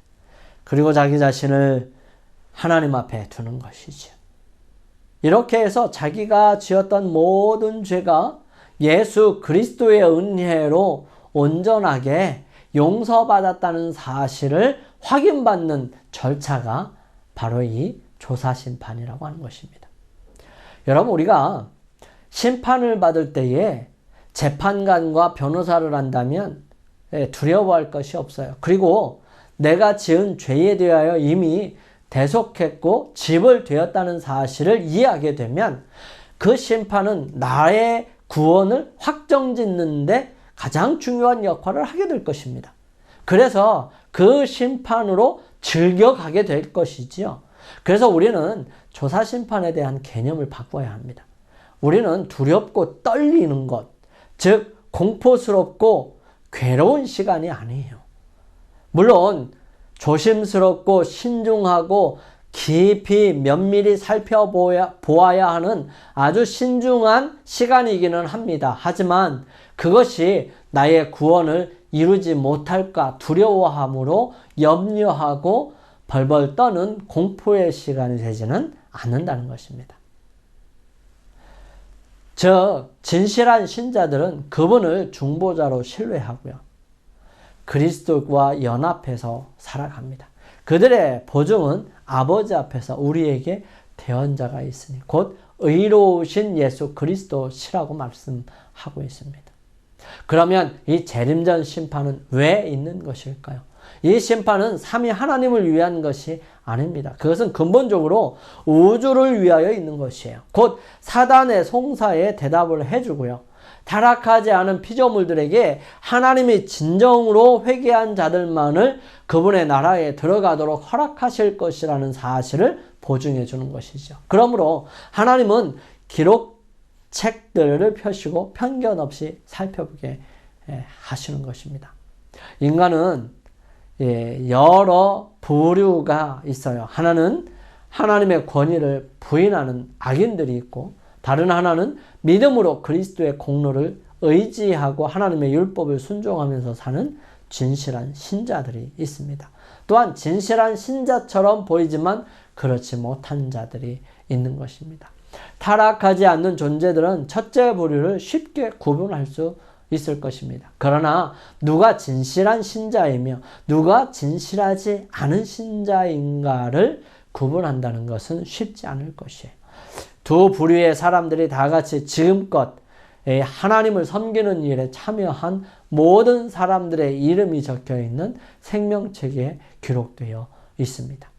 그리고 자기 자신을 하나님 앞에 두는 것이죠. 이렇게 해서 자기가 지었던 모든 죄가 예수 그리스도의 은혜로 온전하게 용서받았다는 사실을 확인받는 절차가 바로 이 조사심판이라고 하는 것입니다. 여러분, 우리가 심판을 받을 때에 재판관과 변호사를 한다면 두려워할 것이 없어요. 그리고 내가 지은 죄에 대하여 이미 대속했고 지불되었다는 사실을 이해하게 되면 그 심판은 나의 구원을 확정짓는데 가장 중요한 역할을 하게 될 것입니다. 그래서 그 심판으로 즐겨가게 될 것이지요. 그래서 우리는 조사심판에 대한 개념을 바꿔야 합니다. 우리는 두렵고 떨리는 것, 즉 공포스럽고 괴로운 시간이 아니에요. 물론 조심스럽고 신중하고 깊이 면밀히 살펴보아야 하는 아주 신중한 시간이기는 합니다. 하지만 그것이 나의 구원을 이루지 못할까 두려워함으로 염려하고 벌벌 떠는 공포의 시간이 되지는 않는다는 것입니다. 즉, 진실한 신자들은 그분을 중보자로 신뢰하고요. 그리스도와 연합해서 살아갑니다. 그들의 보증은 아버지 앞에서 우리에게 대언자가 있으니 곧 의로우신 예수 그리스도시라고 말씀하고 있습니다. 그러면 이 재림전 심판은 왜 있는 것일까요? 이 심판은 삼위 하나님을 위한 것이 아닙니다. 그것은 근본적으로 우주를 위하여 있는 것이에요. 곧 사단의 송사에 대답을 해주고요. 타락하지 않은 피조물들에게 하나님이 진정으로 회개한 자들만을 그분의 나라에 들어가도록 허락하실 것이라는 사실을 보증해 주는 것이죠. 그러므로 하나님은 기록책들을 펴시고 편견 없이 살펴보게 하시는 것입니다. 인간은 여러 부류가 있어요. 하나는 하나님의 권위를 부인하는 악인들이 있고, 다른 하나는 믿음으로 그리스도의 공로를 의지하고 하나님의 율법을 순종하면서 사는 진실한 신자들이 있습니다. 또한 진실한 신자처럼 보이지만 그렇지 못한 자들이 있는 것입니다. 타락하지 않는 존재들은 첫째 부류를 쉽게 구분할 수 있을 것입니다. 그러나 누가 진실한 신자이며 누가 진실하지 않은 신자인가를 구분한다는 것은 쉽지 않을 것이에요. 두 부류의 사람들이 다 같이 지금껏 하나님을 섬기는 일에 참여한 모든 사람들의 이름이 적혀있는 생명책에 기록되어 있습니다.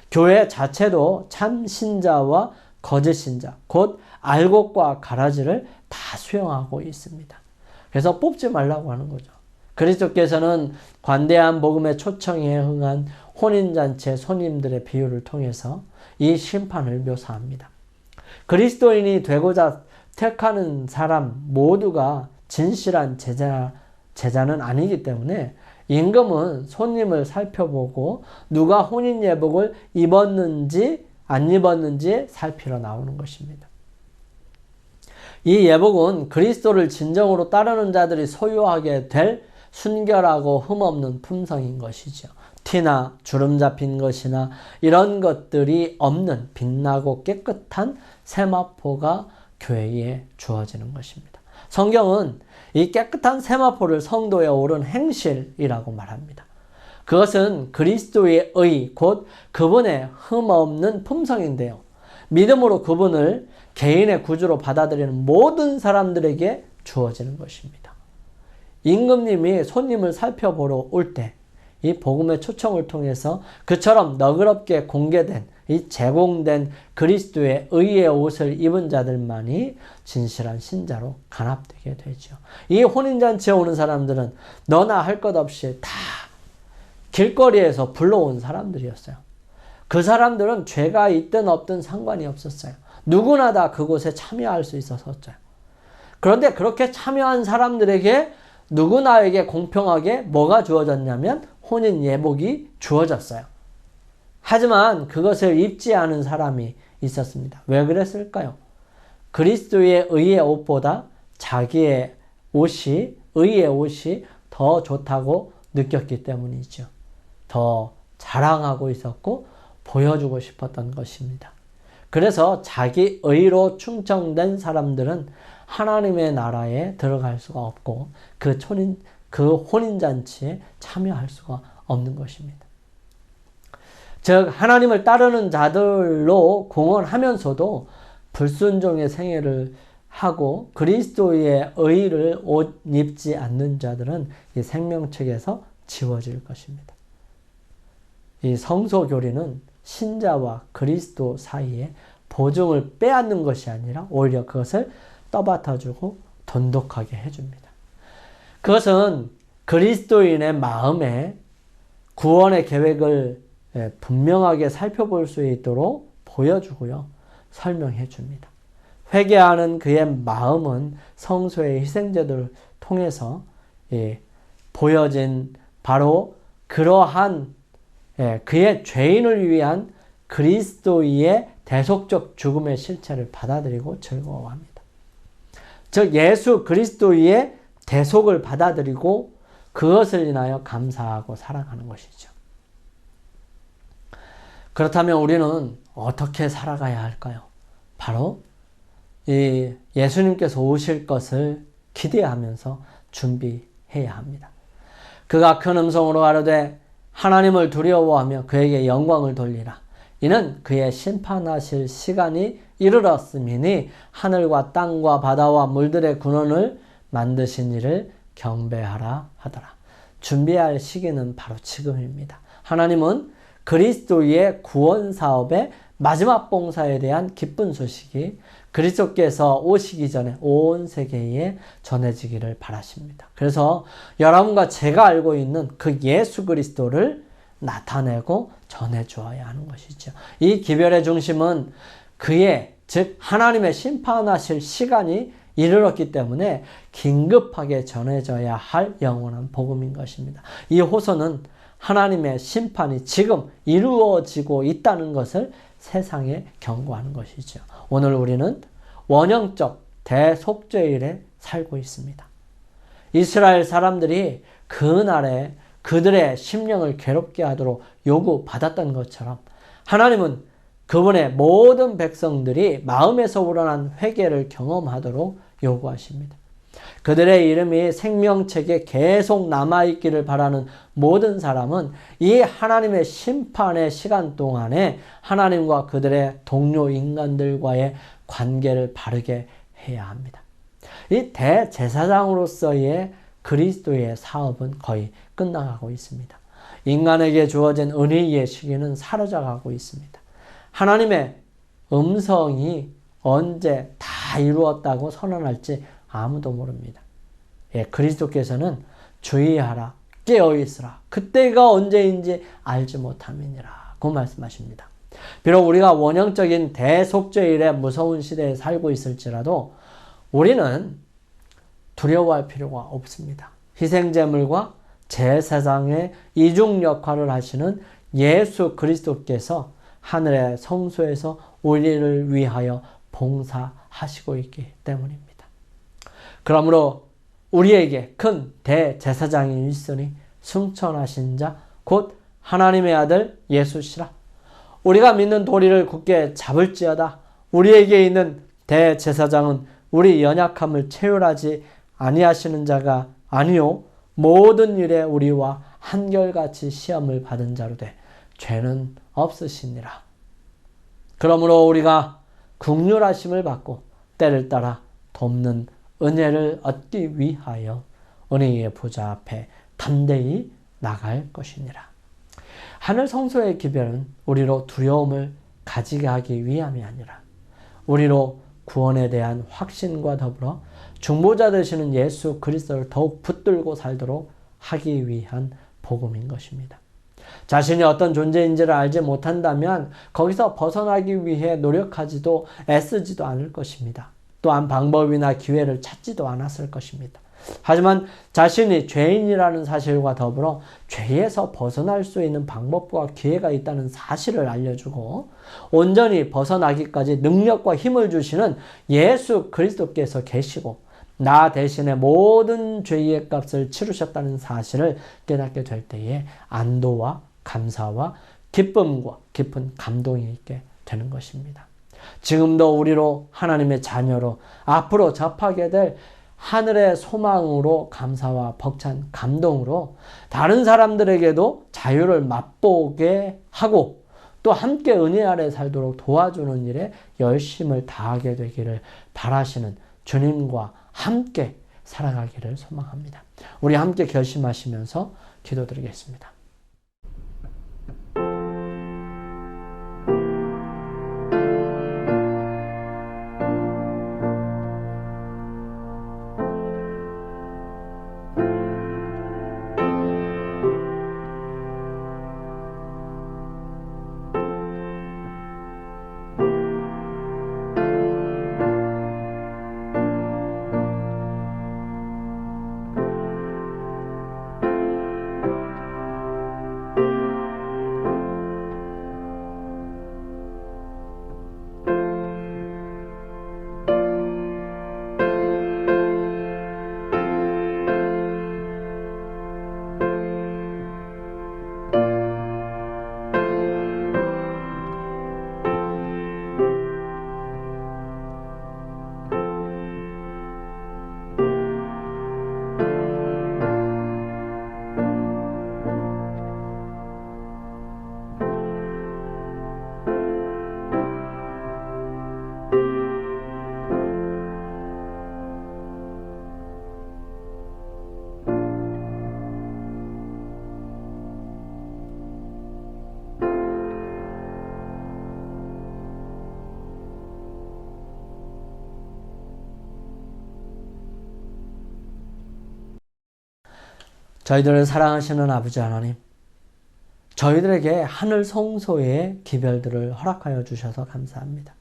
교회 자체도 참 신자와 거짓 신자, 곧 알곡과 가라지를 다 수용하고 있습니다. 그래서 뽑지 말라고 하는 거죠. 그리스도께서는 관대한 복음의 초청에 응한 혼인잔치의 손님들의 비유를 통해서 이 심판을 묘사합니다. 그리스도인이 되고자 택하는 사람 모두가 진실한 제자는 아니기 때문에 임금은 손님을 살펴보고 누가 혼인 예복을 입었는지 안 입었는지 살피러 나오는 것입니다. 이 예복은 그리스도를 진정으로 따르는 자들이 소유하게 될 순결하고 흠없는 품성인 것이죠. 티나 주름 잡힌 것이나 이런 것들이 없는 빛나고 깨끗한 세마포가 교회에 주어지는 것입니다. 성경은 이 깨끗한 세마포를 성도에 오른 행실이라고 말합니다. 그것은 그리스도의 의, 곧 그분의 흠없는 품성인데요. 믿음으로 그분을 개인의 구주로 받아들이는 모든 사람들에게 주어지는 것입니다. 임금님이 손님을 살펴보러 올 때 이 복음의 초청을 통해서 그처럼 너그럽게 공개된 이 제공된 그리스도의 의의 옷을 입은 자들만이 진실한 신자로 간합되게 되죠. 이 혼인잔치에 오는 사람들은 너나 할 것 없이 다 길거리에서 불러온 사람들이었어요. 그 사람들은 죄가 있든 없든 상관이 없었어요. 누구나 다 그곳에 참여할 수 있었어요. 그런데 그렇게 참여한 사람들에게 누구나에게 공평하게 뭐가 주어졌냐면 혼인 예복이 주어졌어요. 하지만 그것을 입지 않은 사람이 있었습니다. 왜 그랬을까요? 그리스도의 의의 옷보다 자기의 옷이, 의의 옷이 더 좋다고 느꼈기 때문이죠. 더 자랑하고 있었고 보여주고 싶었던 것입니다. 그래서 자기 의로 충청된 사람들은 하나님의 나라에 들어갈 수가 없고 그 혼인잔치에 참여할 수가 없는 것입니다. 즉 하나님을 따르는 자들로 공언하면서도 불순종의 생애를 하고 그리스도의 의를 옷 입지 않는 자들은 이 생명책에서 지워질 것입니다. 이 성소교리는 신자와 그리스도 사이에 보증을 빼앗는 것이 아니라 오히려 그것을 떠받아주고 돈독하게 해줍니다. 그것은 그리스도인의 마음에 구원의 계획을 분명하게 살펴볼 수 있도록 보여주고요. 설명해 줍니다. 회개하는 그의 마음은 성소의 희생제도를 통해서 보여진 바로 그러한 그의 죄인을 위한 그리스도의 대속적 죽음의 실체를 받아들이고 즐거워합니다. 즉 예수 그리스도의 대속을 받아들이고 그것을 인하여 감사하고 살아가는 것이죠. 그렇다면 우리는 어떻게 살아가야 할까요? 바로 이 예수님께서 오실 것을 기대하면서 준비해야 합니다. 그가 큰 음성으로 가로되 하나님을 두려워하며 그에게 영광을 돌리라. 이는 그의 심판하실 시간이 이르렀음이니 하늘과 땅과 바다와 물들의 근원을 만드신 이를 경배하라 하더라. 준비할 시기는 바로 지금입니다. 하나님은 그리스도의 구원 사업의 마지막 봉사에 대한 기쁜 소식이 그리스도께서 오시기 전에 온 세계에 전해지기를 바라십니다. 그래서 여러분과 제가 알고 있는 그 예수 그리스도를 나타내고 전해주어야 하는 것이죠. 이 기별의 중심은 그의, 즉 하나님의 심판하실 시간이 이르렀기 때문에 긴급하게 전해져야 할 영원한 복음인 것입니다. 이 호소는 하나님의 심판이 지금 이루어지고 있다는 것을 세상에 경고하는 것이죠. 오늘 우리는 원형적 대속죄일에 살고 있습니다. 이스라엘 사람들이 그날에 그들의 심령을 괴롭게 하도록 요구받았던 것처럼 하나님은 그분의 모든 백성들이 마음에서 우러난 회개를 경험하도록 요구하십니다. 그들의 이름이 생명책에 계속 남아있기를 바라는 모든 사람은 이 하나님의 심판의 시간 동안에 하나님과 그들의 동료 인간들과의 관계를 바르게 해야 합니다. 이 대제사장으로서의 그리스도의 사업은 거의 끝나가고 있습니다. 인간에게 주어진 은혜의 시기는 사라져가고 있습니다. 하나님의 음성이 언제 다 이루었다고 선언할지 아무도 모릅니다. 예, 그리스도께서는 주의하라, 깨어있으라, 그때가 언제인지 알지 못함이니라 고 말씀하십니다. 비록 우리가 원형적인 대속죄일의 무서운 시대에 살고 있을지라도 우리는 두려워할 필요가 없습니다. 희생제물과 제사장의 이중 역할을 하시는 예수 그리스도께서 하늘의 성소에서 우리를 위하여 봉사하시고 있기 때문입니다. 그러므로 우리에게 큰 대제사장이 있으니 승천하신 자 곧 하나님의 아들 예수시라. 우리가 믿는 도리를 굳게 잡을지어다. 우리에게 있는 대제사장은 우리 연약함을 체휼하지 아니하시는 자가 아니요 모든 일에 우리와 한결같이 시험을 받은 자로 돼 죄는 없으시니라. 그러므로 우리가 긍휼하심을 받고 때를 따라 돕는 은혜를 얻기 위하여 은혜의 보좌 앞에 담대히 나갈 것이니라. 하늘 성소의 기별은 우리로 두려움을 가지게 하기 위함이 아니라 우리로 구원에 대한 확신과 더불어 중보자 되시는 예수 그리스도를 더욱 붙들고 살도록 하기 위한 복음인 것입니다. 자신이 어떤 존재인지를 알지 못한다면 거기서 벗어나기 위해 노력하지도 애쓰지도 않을 것입니다. 또한 방법이나 기회를 찾지도 않았을 것입니다. 하지만 자신이 죄인이라는 사실과 더불어 죄에서 벗어날 수 있는 방법과 기회가 있다는 사실을 알려주고 온전히 벗어나기까지 능력과 힘을 주시는 예수 그리스도께서 계시고 나 대신에 모든 죄의 값을 치르셨다는 사실을 깨닫게 될 때에 안도와 감사와 기쁨과 깊은 감동이 있게 되는 것입니다. 지금도 우리로 하나님의 자녀로 앞으로 접하게 될 하늘의 소망으로 감사와 벅찬 감동으로 다른 사람들에게도 자유를 맛보게 하고 또 함께 은혜 아래 살도록 도와주는 일에 열심을 다하게 되기를 바라시는 주님과 함께 살아가기를 소망합니다. 우리 함께 결심하시면서 기도드리겠습니다. 저희들을 사랑하시는 아버지 하나님, 저희들에게 하늘 성소의 기별들을 허락하여 주셔서 감사합니다.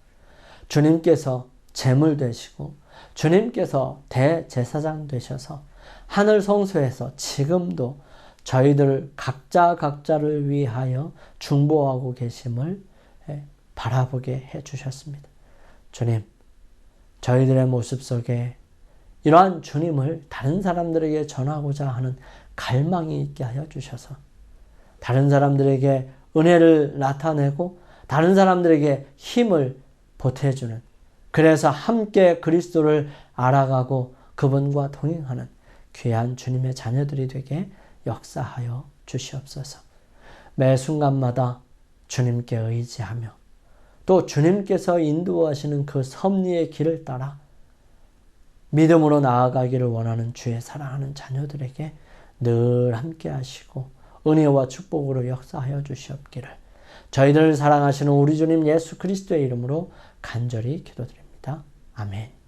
주님께서 제물 되시고 주님께서 대제사장 되셔서 하늘 성소에서 지금도 저희들 각자를 위하여 중보하고 계심을 바라보게 해주셨습니다. 주님, 저희들의 모습 속에 이러한 주님을 다른 사람들에게 전하고자 하는 갈망이 있게 하여 주셔서 다른 사람들에게 은혜를 나타내고 다른 사람들에게 힘을 보태주는, 그래서 함께 그리스도를 알아가고 그분과 동행하는 귀한 주님의 자녀들이 되게 역사하여 주시옵소서. 매 순간마다 주님께 의지하며 또 주님께서 인도하시는 그 섭리의 길을 따라 믿음으로 나아가기를 원하는 주의 사랑하는 자녀들에게 늘 함께 하시고 은혜와 축복으로 역사하여 주시옵기를 저희들을 사랑하시는 우리 주님 예수 그리스도의 이름으로 간절히 기도드립니다. 아멘.